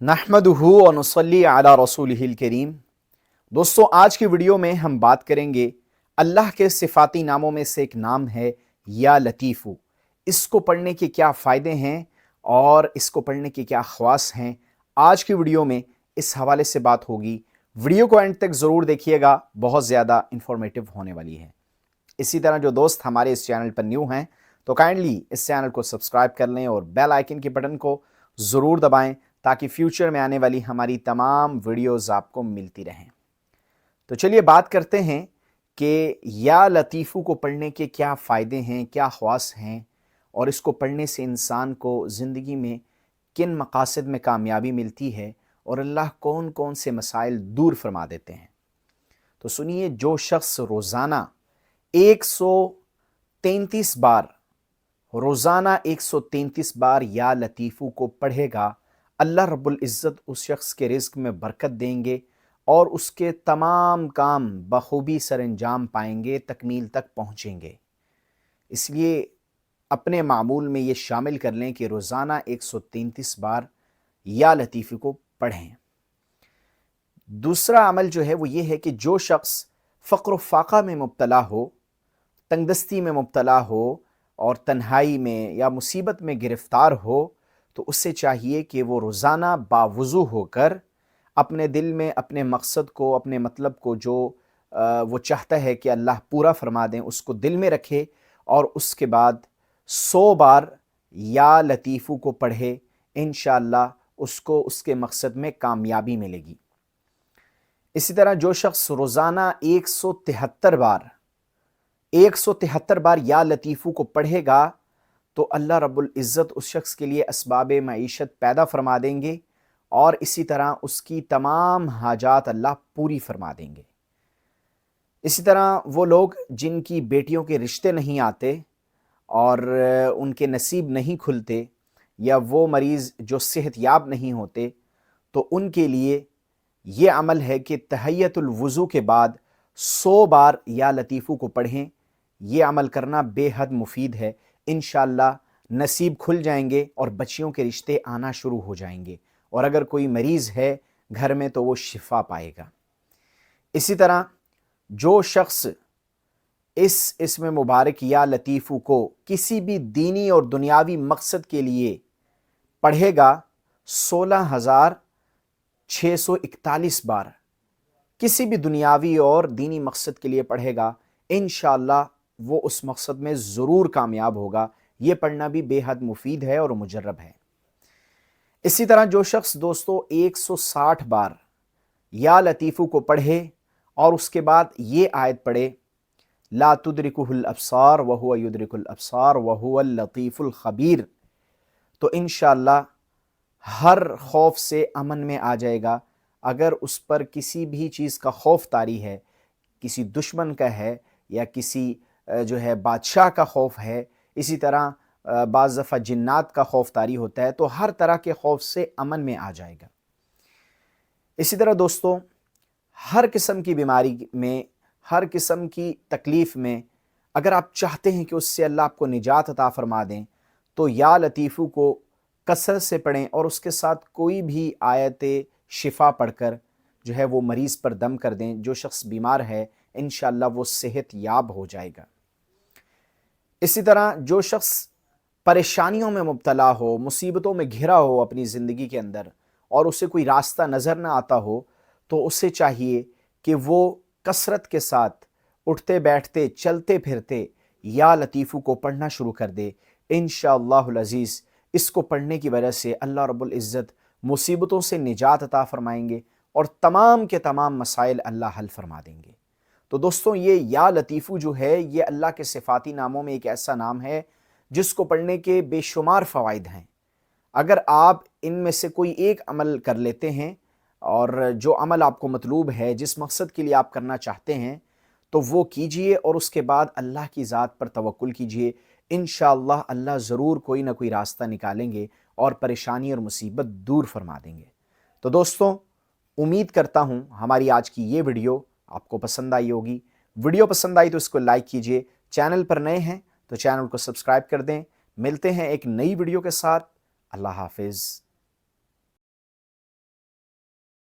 नहमदुहु व नुसल्ली अला रसूलिहिल करीम। दोस्तों, आज की वीडियो में हम बात करेंगे अल्लाह के सिफाती नामों में से एक नाम है या लतीफ़ु। इसको पढ़ने के क्या फ़ायदे हैं और इसको पढ़ने के क्या ख़वास हैं, आज की वीडियो में इस हवाले से बात होगी। वीडियो को एंड तक ज़रूर देखिएगा, बहुत ज़्यादा इंफॉर्मेटिव होने वाली है। इसी तरह जो दोस्त हमारे इस चैनल पर न्यू हैं तो काइंडली इस चैनल को सब्सक्राइब कर लें और बेल आइकन के बटन को ज़रूर दबाएं ताकि फ्यूचर में आने वाली हमारी तमाम वीडियोस आपको मिलती रहें। तो चलिए बात करते हैं कि या लतीफ़ू को पढ़ने के क्या फ़ायदे हैं, क्या ख़वास हैं और इसको पढ़ने से इंसान को ज़िंदगी में किन मकासद में कामयाबी मिलती है और अल्लाह कौन कौन से मसाइल दूर फरमा देते हैं। तो सुनिए, जो शख्स रोज़ाना 133 बार रोज़ाना 133 बार या लतीफ़ू को पढ़ेगा, अल्लाह रब्बुल इज़्ज़त उस शख्स के रिज़्क़ में बरकत देंगे और उसके तमाम काम बखूबी सरअंजाम पाएंगे, तकमील तक पहुँचेंगे। इसलिए अपने मामूल में ये शामिल कर लें कि रोज़ाना 133 बार या लतीफ़ी को पढ़ें। दूसरा अमल जो है वो ये है कि जो शख्स फ़क़्र व फ़ाक़ा में मुब्तला हो, तंगदस्ती में मुब्तला हो और तन्हाई में या मुसीबत में गिरफ़्तार हो, तो उससे चाहिए कि वो रोज़ाना बावुज़ू होकर अपने दिल में अपने मकसद को, अपने मतलब को जो वो चाहता है कि अल्लाह पूरा फरमा दें, उसको दिल में रखे और उसके बाद 100 बार या लतीफ़ू को पढ़े। इंशाअल्लाह उसको उसके मकसद में कामयाबी मिलेगी। इसी तरह जो शख्स रोज़ाना 173 बार या लतीफ़ू को पढ़ेगा तो अल्लाह रब्बुल इज़्ज़त उस शख्स के लिए असबाब मईशत पैदा फरमा देंगे और इसी तरह उसकी तमाम हाजात अल्लाह पूरी फरमा देंगे। इसी तरह वो लोग जिनकी बेटियों के रिश्ते नहीं आते और उनके नसीब नहीं खुलते, या वो मरीज़ जो सेहतयाब नहीं होते, तो उनके लिए ये अमल है कि तहय्यतुल वुज़ू के बाद 100 बार या लतीफ़ू को पढ़ें। ये अमल करना बेहद मुफीद है। इंशाअल्लाह नसीब खुल जाएंगे और बच्चियों के रिश्ते आना शुरू हो जाएंगे, और अगर कोई मरीज़ है घर में तो वो शिफा पाएगा। इसी तरह जो शख्स इस इसमें मुबारक या लतीफ़ू को किसी भी दीनी और दुनियावी मकसद के लिए पढ़ेगा, 16,641 बार किसी भी दुनियावी और दीनी मकसद के लिए पढ़ेगा, इंशाअल्लाह वो उस मकसद में ज़रूर कामयाब होगा। ये पढ़ना भी बेहद मुफीद है और मुजर्रब है। इसी तरह जो शख्स दोस्तों 160 बार या लतीफ़ू को पढ़े और उसके बाद ये आयत पढ़े, ला तुदरिकुहुल अब्सार व हुवा युदरिकुल अब्सार व हुवल लतीफ़ुल ख़बीर, तो इंशाअल्लाह हर खौफ से अमन में आ जाएगा। अगर उस पर किसी भी चीज़ का खौफ तारी है, किसी दुश्मन का है या किसी जो है बादशाह का खौफ है, इसी तरह बाज़ दफ़ा जिन्नात का खौफ तारी होता है, तो हर तरह के खौफ से अमन में आ जाएगा। इसी तरह दोस्तों, हर किस्म की बीमारी में, हर किस्म की तकलीफ़ में अगर आप चाहते हैं कि उससे अल्लाह आपको निजात अता फ़रमा दें, तो या लतीफ़ू को कसरत से पढ़ें और उसके साथ कोई भी आयत शिफा पढ़कर जो है वो मरीज़ पर दम कर दें। जो शख्स बीमार है इंशाअल्लाह वो सेहत याब हो जाएगा। इसी तरह जो शख्स परेशानियों में मुब्तला हो, मुसीबतों में घिरा हो अपनी ज़िंदगी के अंदर और उसे कोई रास्ता नज़र ना आता हो, तो उसे चाहिए कि वो कसरत के साथ उठते बैठते चलते फिरते या लतीफ़ू को पढ़ना शुरू कर दे। इंशाअल्लाहुल अज़ीज़ इसको पढ़ने की वजह से अल्लाह रब्बुल इज़्ज़त मुसीबतों से निजात अता फ़रमाएंगे और तमाम के तमाम मसाइल अल्लाह हल फरमा देंगे। तो दोस्तों, ये या लतीफ़ू जो है ये अल्लाह के सिफाती नामों में एक ऐसा नाम है जिसको पढ़ने के बेशुमार फ़वाइद हैं। अगर आप इनमें से कोई एक अमल कर लेते हैं और जो अमल आपको मतलूब है, जिस मकसद के लिए आप करना चाहते हैं, तो वो कीजिए और उसके बाद अल्लाह की ज़ात पर तवक्कुल कीजिए। इंशाअल्लाह अल्लाह ज़रूर कोई ना कोई रास्ता निकालेंगे और परेशानी और मुसीबत दूर फरमा देंगे। तो दोस्तों, उम्मीद करता हूँ हमारी आज की ये वीडियो आपको पसंद आई होगी। वीडियो पसंद आई तो इसको लाइक कीजिए। चैनल पर नए हैं तो चैनल को सब्सक्राइब कर दें। मिलते हैं एक नई वीडियो के साथ। अल्लाह हाफिज़।